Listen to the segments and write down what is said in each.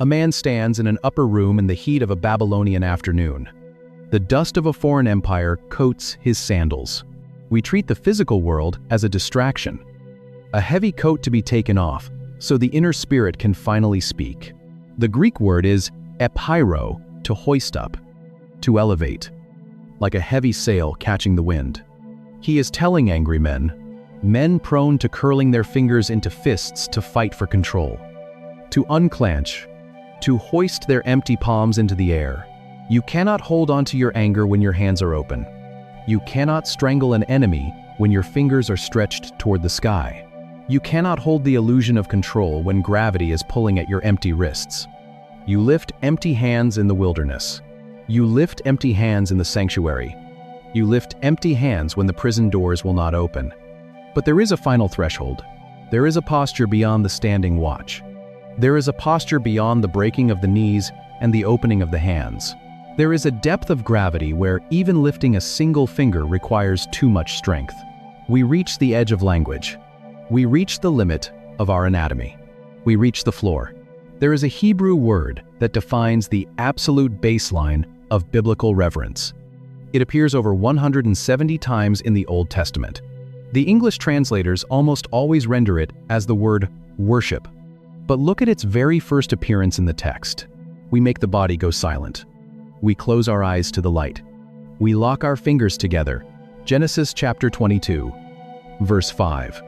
A man stands in an upper room in the heat of a Babylonian afternoon. The dust of a foreign empire coats his sandals. We treat the physical world as a distraction, a heavy coat to be taken off, so the inner spirit can finally speak. The Greek word is epiro, to hoist up, to elevate, like a heavy sail catching the wind. He is telling angry men prone to curling their fingers into fists to fight for control, to unclench, to hoist their empty palms into the air. You cannot hold on to your anger when your hands are open. You cannot strangle an enemy when your fingers are stretched toward the sky. You cannot hold the illusion of control when gravity is pulling at your empty wrists. You lift empty hands in the wilderness. You lift empty hands in the sanctuary. You lift empty hands when the prison doors will not open. But there is a final threshold. There is a posture beyond the standing watch. There is a posture beyond the breaking of the knees and the opening of the hands. There is a depth of gravity where even lifting a single finger requires too much strength. We reach the edge of language. We reach the limit of our anatomy. We reach the floor. There is a Hebrew word that defines the absolute baseline of biblical reverence. It appears over 170 times in the Old Testament. The English translators almost always render it as the word worship. But look at its very first appearance in the text. We make the body go silent. We close our eyes to the light. We lock our fingers together. Genesis chapter 22, verse 5.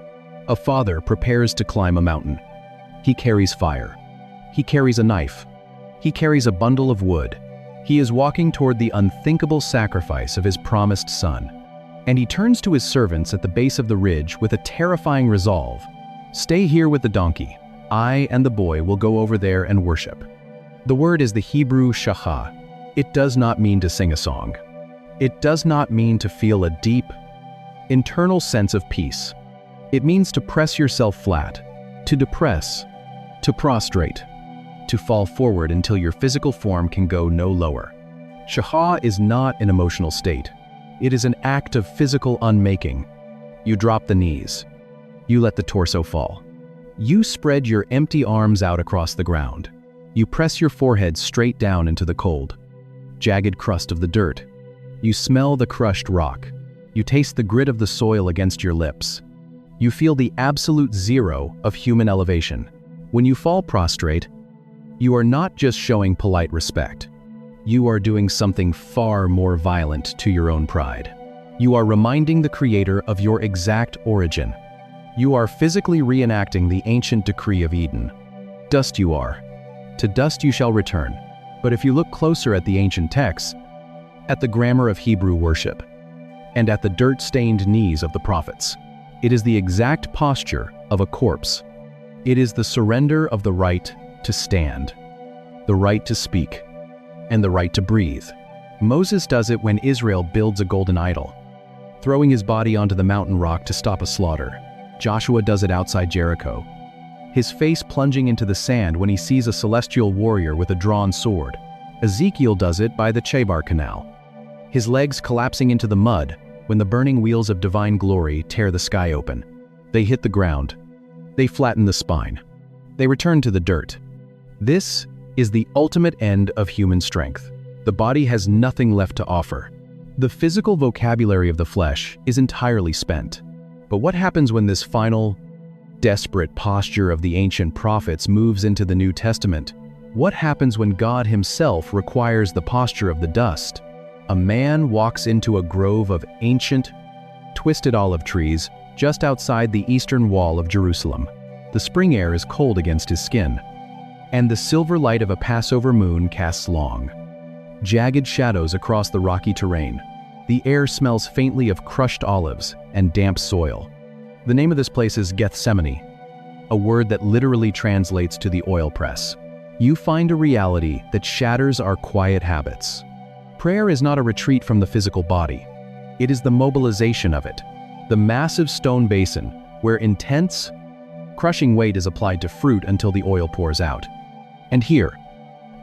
A father prepares to climb a mountain. He carries fire. He carries a knife. He carries a bundle of wood. He is walking toward the unthinkable sacrifice of his promised son. And he turns to his servants at the base of the ridge with a terrifying resolve. Stay here with the donkey. I and the boy will go over there and worship. The word is the Hebrew shachah. It does not mean to sing a song. It does not mean to feel a deep, internal sense of peace. It means to press yourself flat, to depress, to prostrate, to fall forward until your physical form can go no lower. Shachah is not an emotional state. It is an act of physical unmaking. You drop the knees. You let the torso fall. You spread your empty arms out across the ground. You press your forehead straight down into the cold, jagged crust of the dirt. You smell the crushed rock. You taste the grit of the soil against your lips. You feel the absolute zero of human elevation. When you fall prostrate, you are not just showing polite respect. You are doing something far more violent to your own pride. You are reminding the Creator of your exact origin. You are physically reenacting the ancient decree of Eden. Dust you are. To dust you shall return. But if you look closer at the ancient texts, at the grammar of Hebrew worship, and at the dirt-stained knees of the prophets, it is the exact posture of a corpse. It is the surrender of the right to stand, the right to speak, and the right to breathe. Moses does it when Israel builds a golden idol, throwing his body onto the mountain rock to stop a slaughter. Joshua does it outside Jericho, his face plunging into the sand when he sees a celestial warrior with a drawn sword. Ezekiel does it by the Chebar Canal, his legs collapsing into the mud when the burning wheels of divine glory tear the sky open. They hit the ground. They flatten the spine. They return to the dirt. This is the ultimate end of human strength. The body has nothing left to offer. The physical vocabulary of the flesh is entirely spent. But what happens when this final, desperate posture of the ancient prophets moves into the New Testament? What happens when God Himself requires the posture of the dust? A man walks into a grove of ancient, twisted olive trees just outside the eastern wall of Jerusalem. The spring air is cold against his skin, and the silver light of a Passover moon casts long, jagged shadows across the rocky terrain. The air smells faintly of crushed olives and damp soil. The name of this place is Gethsemane, a word that literally translates to the oil press. You find a reality that shatters our quiet habits. Prayer is not a retreat from the physical body. It is the mobilization of it, the massive stone basin where intense, crushing weight is applied to fruit until the oil pours out. And here,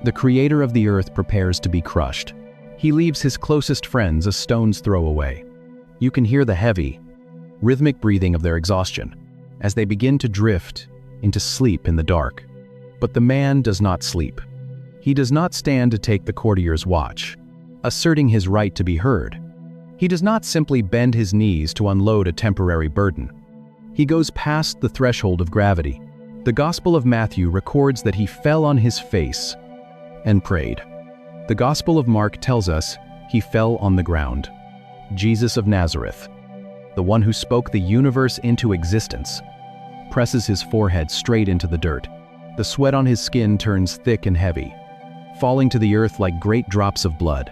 the Creator of the earth prepares to be crushed. He leaves his closest friends a stone's throw away. You can hear the heavy, rhythmic breathing of their exhaustion as they begin to drift into sleep in the dark. But the man does not sleep. He does not stand to take the courtier's watch, asserting his right to be heard. He does not simply bend his knees to unload a temporary burden. He goes past the threshold of gravity. The Gospel of Matthew records that he fell on his face and prayed. The Gospel of Mark tells us he fell on the ground. Jesus of Nazareth, the one who spoke the universe into existence, presses his forehead straight into the dirt. The sweat on his skin turns thick and heavy, falling to the earth like great drops of blood,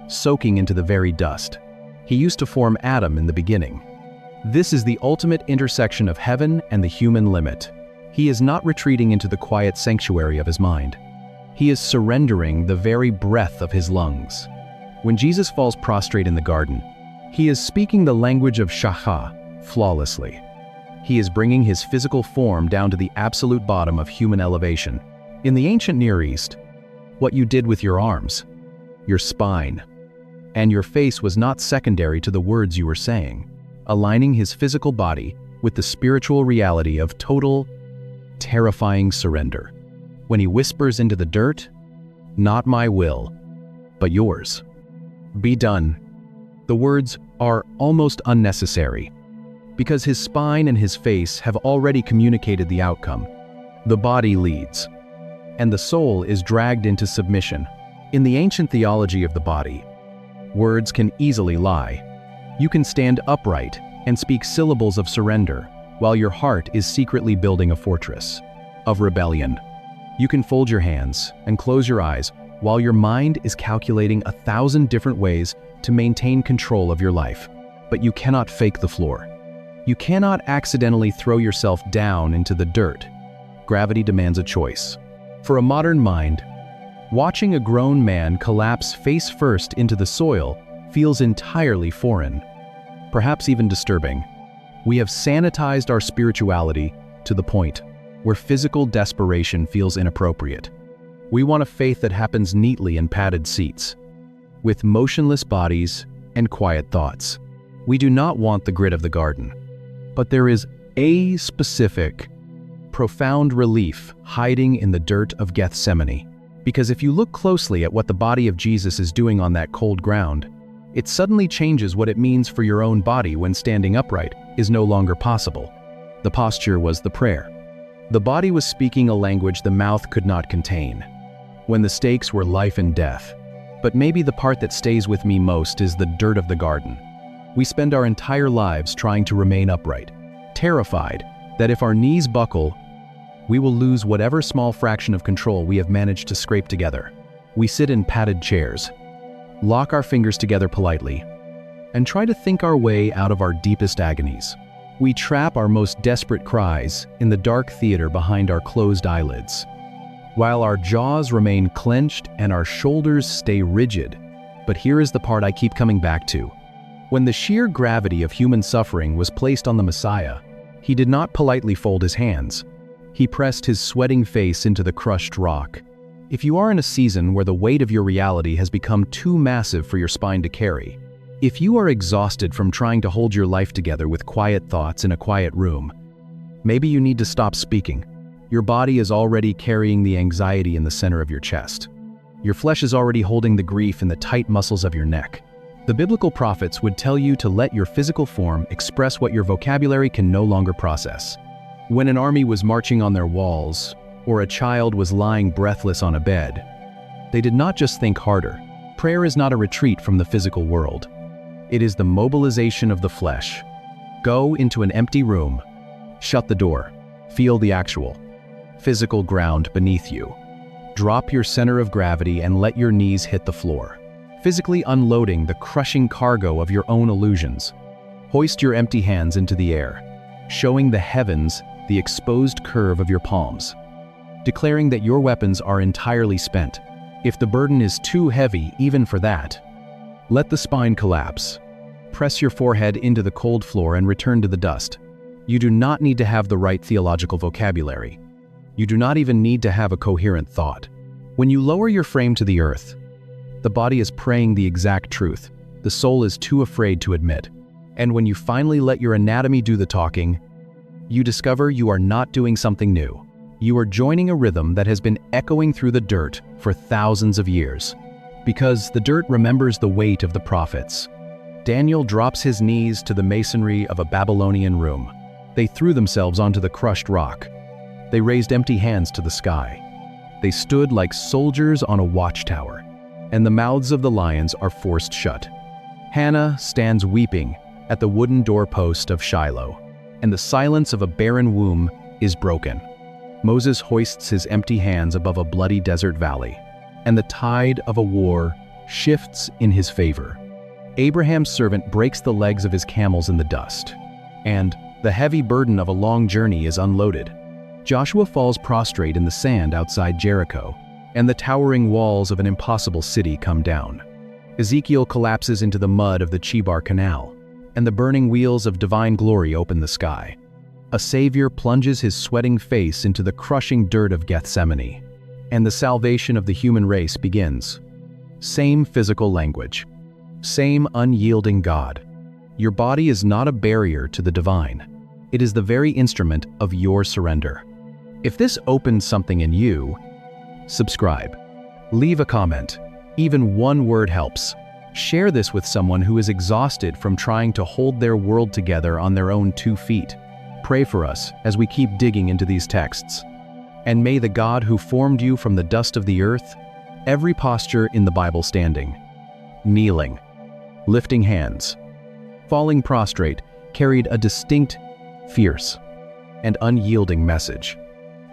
soaking into the very dust. He used to form Adam in the beginning. This is the ultimate intersection of heaven and the human limit. He is not retreating into the quiet sanctuary of his mind. He is surrendering the very breath of his lungs. When Jesus falls prostrate in the garden, he is speaking the language of Shachah flawlessly. He is bringing his physical form down to the absolute bottom of human elevation. In the ancient Near East, what you did with your arms, your spine, and your face was not secondary to the words you were saying, aligning his physical body with the spiritual reality of total, terrifying surrender. When he whispers into the dirt, "Not my will, but yours. Be done." The words are almost unnecessary, because his spine and his face have already communicated the outcome. The body leads, and the soul is dragged into submission. In the ancient theology of the body, words can easily lie. You can stand upright and speak syllables of surrender, while your heart is secretly building a fortress of rebellion. You can fold your hands and close your eyes while your mind is calculating 1,000 different ways to maintain control of your life. But you cannot fake the floor. You cannot accidentally throw yourself down into the dirt. Gravity demands a choice. For a modern mind, watching a grown man collapse face first into the soil feels entirely foreign, perhaps even disturbing. We have sanitized our spirituality to the point where physical desperation feels inappropriate. We want a faith that happens neatly in padded seats, with motionless bodies and quiet thoughts. We do not want the grit of the garden. But there is a specific, profound relief hiding in the dirt of Gethsemane. Because if you look closely at what the body of Jesus is doing on that cold ground, it suddenly changes what it means for your own body when standing upright is no longer possible. The posture was the prayer. The body was speaking a language the mouth could not contain, when the stakes were life and death. But maybe the part that stays with me most is the dirt of the garden. We spend our entire lives trying to remain upright, terrified that if our knees buckle, we will lose whatever small fraction of control we have managed to scrape together. We sit in padded chairs, lock our fingers together politely, and try to think our way out of our deepest agonies. We trap our most desperate cries in the dark theater behind our closed eyelids, while our jaws remain clenched and our shoulders stay rigid. But here is the part I keep coming back to. When the sheer gravity of human suffering was placed on the Messiah, he did not politely fold his hands. He pressed his sweating face into the crushed rock. If you are in a season where the weight of your reality has become too massive for your spine to carry, if you are exhausted from trying to hold your life together with quiet thoughts in a quiet room, maybe you need to stop speaking. Your body is already carrying the anxiety in the center of your chest. Your flesh is already holding the grief in the tight muscles of your neck. The biblical prophets would tell you to let your physical form express what your vocabulary can no longer process. When an army was marching on their walls, or a child was lying breathless on a bed, they did not just think harder. Prayer is not a retreat from the physical world. It is the mobilization of the flesh. Go into an empty room, shut the door, feel the actual, physical ground beneath you. Drop your center of gravity and let your knees hit the floor, physically unloading the crushing cargo of your own illusions. Hoist your empty hands into the air, showing the heavens the exposed curve of your palms, declaring that your weapons are entirely spent. If the burden is too heavy even for that, let the spine collapse. Press your forehead into the cold floor and return to the dust. You do not need to have the right theological vocabulary. You do not even need to have a coherent thought. When you lower your frame to the earth, the body is praying the exact truth. The soul is too afraid to admit. And when you finally let your anatomy do the talking, you discover you are not doing something new. You are joining a rhythm that has been echoing through the dirt for thousands of years. Because the dirt remembers the weight of the prophets. Daniel drops his knees to the masonry of a Babylonian room. They threw themselves onto the crushed rock. They raised empty hands to the sky. They stood like soldiers on a watchtower, and the mouths of the lions are forced shut. Hannah stands weeping at the wooden doorpost of Shiloh, and the silence of a barren womb is broken. Moses hoists his empty hands above a bloody desert valley, and the tide of a war shifts in his favor. Abraham's servant breaks the legs of his camels in the dust, and the heavy burden of a long journey is unloaded. Joshua falls prostrate in the sand outside Jericho, and the towering walls of an impossible city come down. Ezekiel collapses into the mud of the Chebar Canal, and the burning wheels of divine glory open the sky. A savior plunges his sweating face into the crushing dirt of Gethsemane, and the salvation of the human race begins. Same physical language. Same unyielding God. Your body is not a barrier to the divine. It is the very instrument of your surrender. If this opens something in you, subscribe. Leave a comment. Even one word helps. Share this with someone who is exhausted from trying to hold their world together on their own 2 feet. Pray for us as we keep digging into these texts. And may the God who formed you from the dust of the earth, every posture in the Bible standing, kneeling, lifting hands, falling prostrate, carried a distinct, fierce, and unyielding message.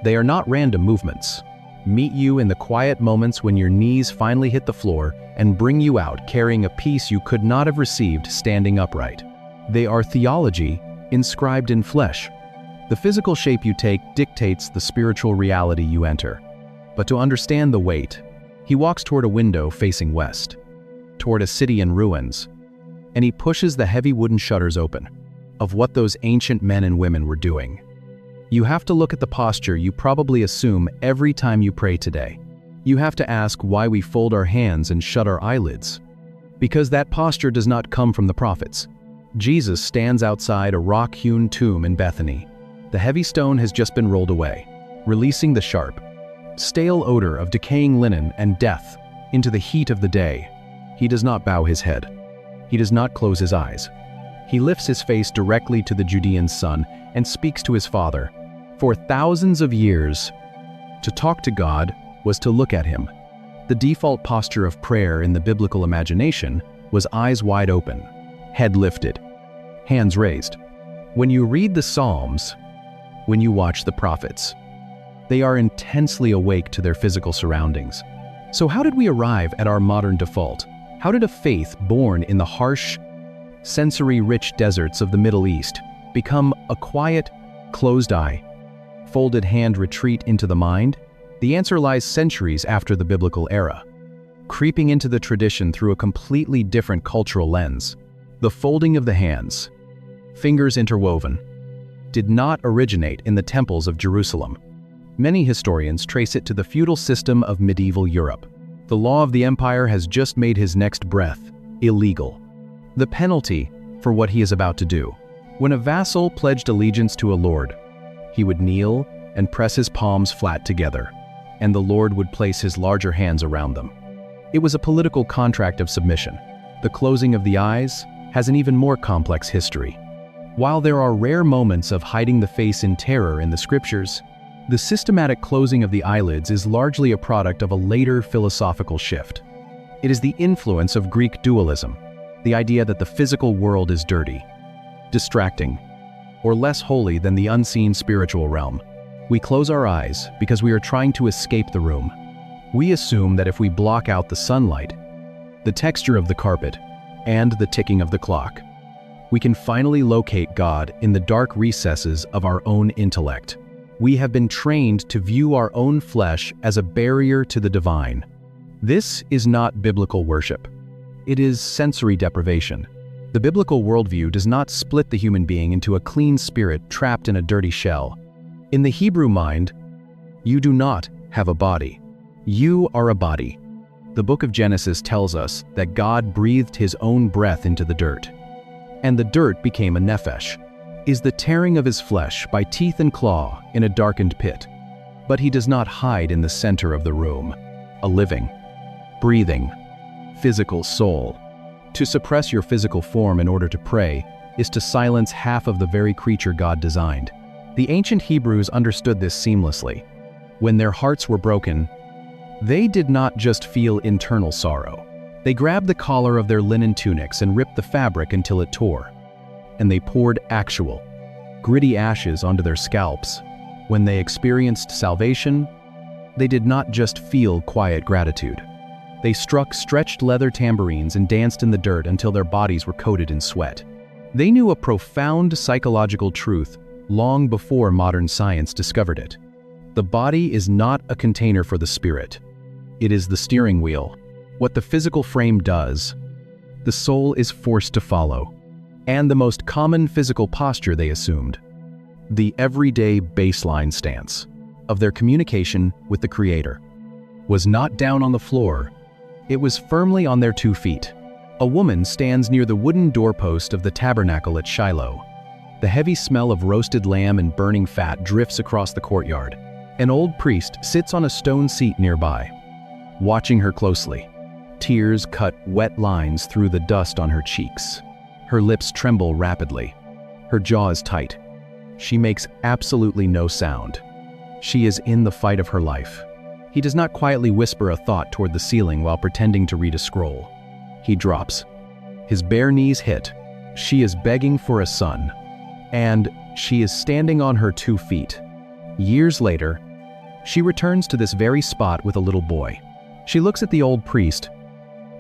They are not random movements. Meet you in the quiet moments when your knees finally hit the floor and bring you out carrying a peace you could not have received standing upright. They are theology inscribed in flesh. The physical shape you take dictates the spiritual reality you enter. But to understand the weight, he walks toward a window facing west, toward a city in ruins, and he pushes the heavy wooden shutters open of what those ancient men and women were doing. You have to look at the posture you probably assume every time you pray today. You have to ask why we fold our hands and shut our eyelids. Because that posture does not come from the prophets. Jesus stands outside a rock-hewn tomb in Bethany. The heavy stone has just been rolled away, releasing the sharp, stale odor of decaying linen and death into the heat of the day. He does not bow his head. He does not close his eyes. He lifts his face directly to the Judean sun and speaks to his Father. For thousands of years, to talk to God was to look at him. The default posture of prayer in the biblical imagination was eyes wide open, head lifted, hands raised. When you read the Psalms, when you watch the prophets, they are intensely awake to their physical surroundings. So how did we arrive at our modern default? How did a faith born in the harsh, sensory-rich deserts of the Middle East become a quiet, closed-eye, folded hand retreat into the mind? The answer lies centuries after the biblical era, creeping into the tradition through a completely different cultural lens. The folding of the hands, fingers interwoven, did not originate in the temples of Jerusalem. Many historians trace it to the feudal system of medieval Europe. The law of the empire has just made his next breath illegal. The penalty for what he is about to do. When a vassal pledged allegiance to a lord, he would kneel and press his palms flat together, and the lord would place his larger hands around them. It was a political contract of submission. The closing of the eyes has an even more complex history. While there are rare moments of hiding the face in terror in the scriptures, the systematic closing of the eyelids is largely a product of a later philosophical shift. It is the influence of Greek dualism, the idea that the physical world is dirty, distracting, or less holy than the unseen spiritual realm. We close our eyes because we are trying to escape the room. We assume that if we block out the sunlight, the texture of the carpet, and the ticking of the clock, we can finally locate God in the dark recesses of our own intellect. We have been trained to view our own flesh as a barrier to the divine. This is not biblical worship. It is sensory deprivation. The biblical worldview does not split the human being into a clean spirit trapped in a dirty shell. In the Hebrew mind, you do not have a body. You are a body. The book of Genesis tells us that God breathed his own breath into the dirt, and the dirt became a nephesh, is the tearing of his flesh by teeth and claw in a darkened pit. But he does not hide in the center of the room, a living, breathing, physical soul. To suppress your physical form in order to pray is to silence half of the very creature God designed. The ancient Hebrews understood this seamlessly. When their hearts were broken, they did not just feel internal sorrow. They grabbed the collar of their linen tunics and ripped the fabric until it tore. And they poured actual, gritty ashes onto their scalps. When they experienced salvation, they did not just feel quiet gratitude. They struck stretched leather tambourines and danced in the dirt until their bodies were coated in sweat. They knew a profound psychological truth long before modern science discovered it. The body is not a container for the spirit. It is the steering wheel. What the physical frame does, the soul is forced to follow. And the most common physical posture they assumed, the everyday baseline stance of their communication with the Creator, was not down on the floor. It was firmly on their 2 feet. A woman stands near the wooden doorpost of the tabernacle at Shiloh. The heavy smell of roasted lamb and burning fat drifts across the courtyard. An old priest sits on a stone seat nearby, watching her closely. Tears cut wet lines through the dust on her cheeks. Her lips tremble rapidly. Her jaw is tight. She makes absolutely no sound. She is in the fight of her life. He does not quietly whisper a thought toward the ceiling while pretending to read a scroll. He drops. His bare knees hit. She is begging for a son. And she is standing on her 2 feet. Years later, she returns to this very spot with a little boy. She looks at the old priest,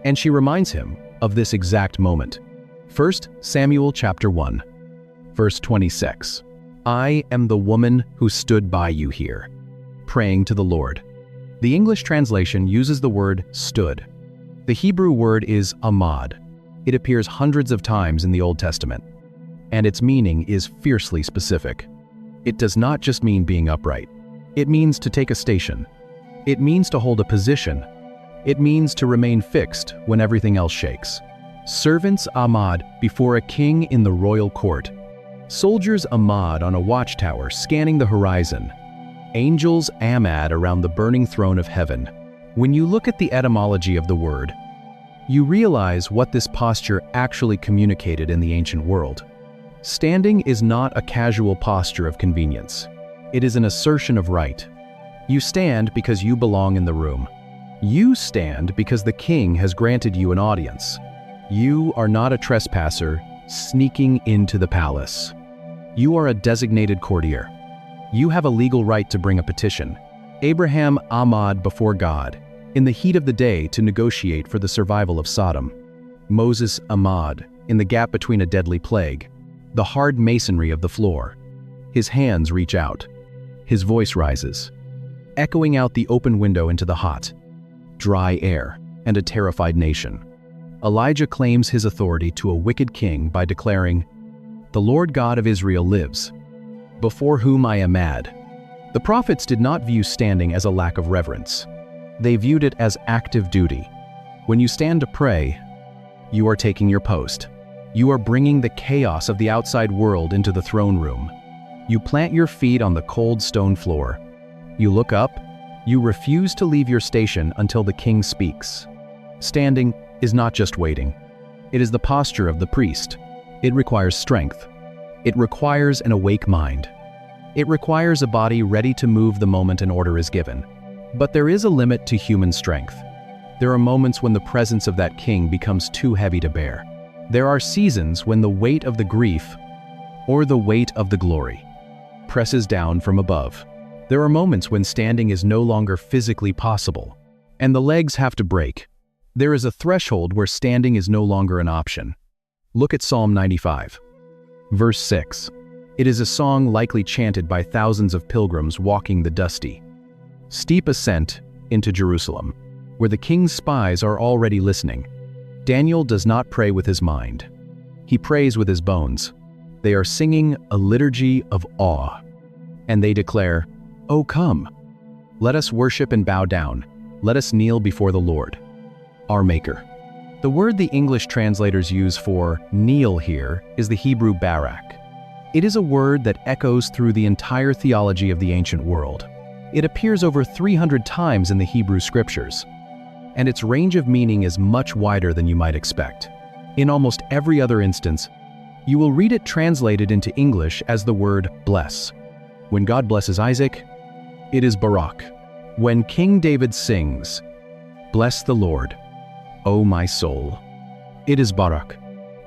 and she reminds him of this exact moment. 1 Samuel chapter 1, verse 26. I am the woman who stood by you here, praying to the Lord. The English translation uses the word stood. The Hebrew word is amad. It appears hundreds of times in the Old Testament, and its meaning is fiercely specific. It does not just mean being upright. It means to take a station. It means to hold a position. It means to remain fixed when everything else shakes. Servants amad before a king in the royal court. Soldiers amad on a watchtower scanning the horizon. Angels amad around the burning throne of heaven. When you look at the etymology of the word, you realize what this posture actually communicated in the ancient world. Standing is not a casual posture of convenience. It is an assertion of right. You stand because you belong in the room. You stand because the king has granted you an audience. You are not a trespasser sneaking into the palace. You are a designated courtier. You have a legal right to bring a petition. Abraham amad before God in the heat of the day to negotiate for the survival of Sodom. Moses amad in the gap between a deadly plague, the hard masonry of the floor. His hands reach out. His voice rises, echoing out the open window into the hot, dry air and a terrified nation. Elijah claims his authority to a wicked king by declaring, "The Lord God of Israel lives, before whom I am mad." The prophets did not view standing as a lack of reverence. They viewed it as active duty. When you stand to pray, you are taking your post. You are bringing the chaos of the outside world into the throne room. You plant your feet on the cold stone floor. You look up. You refuse to leave your station until the king speaks. Standing is not just waiting. It is the posture of the priest. It requires strength. It requires an awake mind. It requires a body ready to move the moment an order is given. But there is a limit to human strength. There are moments when the presence of that king becomes too heavy to bear. There are seasons when the weight of the grief, or the weight of the glory, presses down from above. There are moments when standing is no longer physically possible, and the legs have to break. There is a threshold where standing is no longer an option. Look at Psalm 95. Verse 6. It is a song likely chanted by thousands of pilgrims walking the dusty, steep ascent into Jerusalem, where the king's spies are already listening. Daniel does not pray with his mind. He prays with his bones. They are singing a liturgy of awe, and they declare, "O come, let us worship and bow down. Let us kneel before the Lord, our Maker." The word the English translators use for kneel here is the Hebrew barak. It is a word that echoes through the entire theology of the ancient world. It appears over 300 times in the Hebrew scriptures, and its range of meaning is much wider than you might expect. In almost every other instance, you will read it translated into English as the word bless. When God blesses Isaac, it is Barak. When King David sings, "Bless the Lord, O my soul," it is Barak.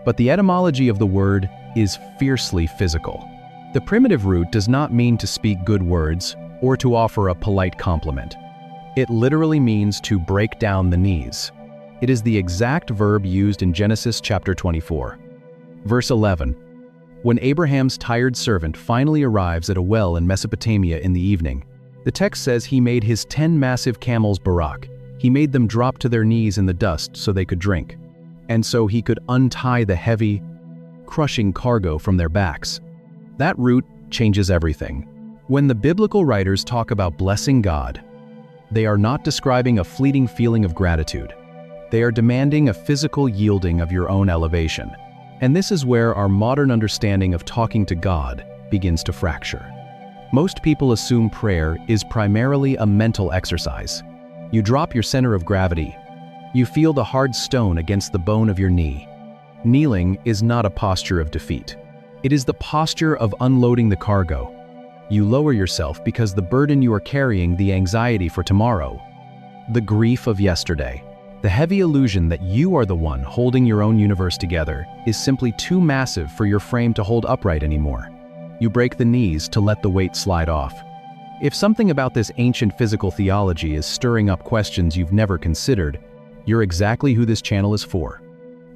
But the etymology of the word is fiercely physical. The primitive root does not mean to speak good words or to offer a polite compliment. It literally means to break down the knees. It is the exact verb used in Genesis chapter 24. Verse 11. When Abraham's tired servant finally arrives at a well in Mesopotamia in the evening, the text says he made his 10 massive camels Barak. He made them drop to their knees in the dust so they could drink, and so he could untie the heavy, crushing cargo from their backs. That root changes everything. When the biblical writers talk about blessing God, they are not describing a fleeting feeling of gratitude. They are demanding a physical yielding of your own elevation. And this is where our modern understanding of talking to God begins to fracture. Most people assume prayer is primarily a mental exercise. You drop your center of gravity. You feel the hard stone against the bone of your knee. Kneeling is not a posture of defeat. It is the posture of unloading the cargo. You lower yourself because the burden you are carrying, the anxiety for tomorrow, the grief of yesterday, the heavy illusion that you are the one holding your own universe together is simply too massive for your frame to hold upright anymore. You break the knees to let the weight slide off. If something about this ancient physical theology is stirring up questions you've never considered, you're exactly who this channel is for.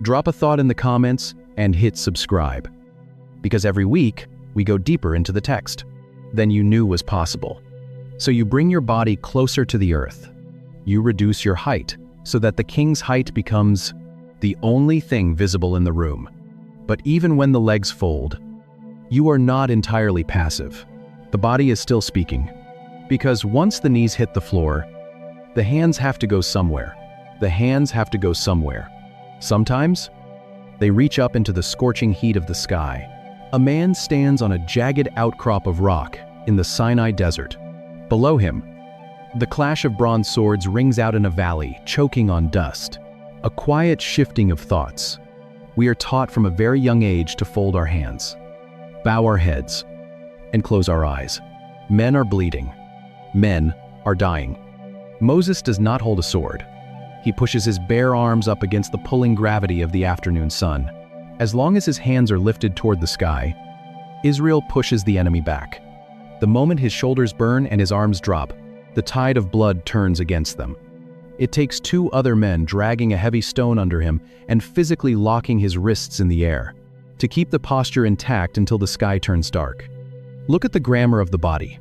Drop a thought in the comments and hit subscribe. Because every week, we go deeper into the text than you knew was possible. So you bring your body closer to the earth. You reduce your height so that the king's height becomes the only thing visible in the room. But even when the legs fold, you are not entirely passive. The body is still speaking. Because once the knees hit the floor, the hands have to go somewhere. The hands have to go somewhere. Sometimes, they reach up into the scorching heat of the sky. A man stands on a jagged outcrop of rock in the Sinai desert. Below him, the clash of bronze swords rings out in a valley, choking on dust. A quiet shifting of thoughts. We are taught from a very young age to fold our hands, bow our heads, and close our eyes. Men are bleeding. Men are dying. Moses does not hold a sword. He pushes his bare arms up against the pulling gravity of the afternoon sun. As long as his hands are lifted toward the sky, Israel pushes the enemy back. The moment his shoulders burn and his arms drop, the tide of blood turns against them. It takes 2 other men dragging a heavy stone under him and physically locking his wrists in the air to keep the posture intact until the sky turns dark. Look at the grammar of the body.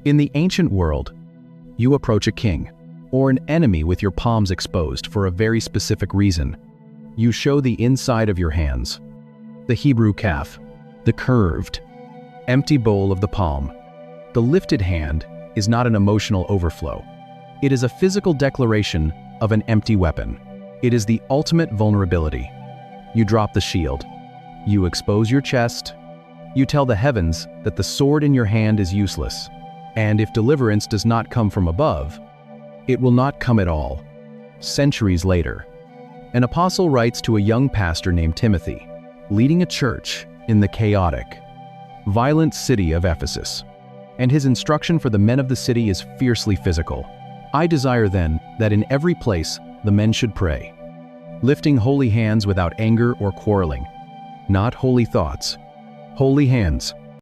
In the ancient world, you approach a king or an enemy with your palms exposed for a very specific reason. You show the inside of your hands, the Hebrew calf, the curved, empty bowl of the palm. The lifted hand is not an emotional overflow. It is a physical declaration of an empty weapon. It is the ultimate vulnerability. You drop the shield. You expose your chest. You tell the heavens that the sword in your hand is useless. And if deliverance does not come from above, it will not come at all. Centuries later, an apostle writes to a young pastor named Timothy, leading a church in the chaotic, violent city of Ephesus. And his instruction for the men of the city is fiercely physical. I desire then that in every place the men should pray, lifting holy hands without anger or quarreling, not holy thoughts, holy hands,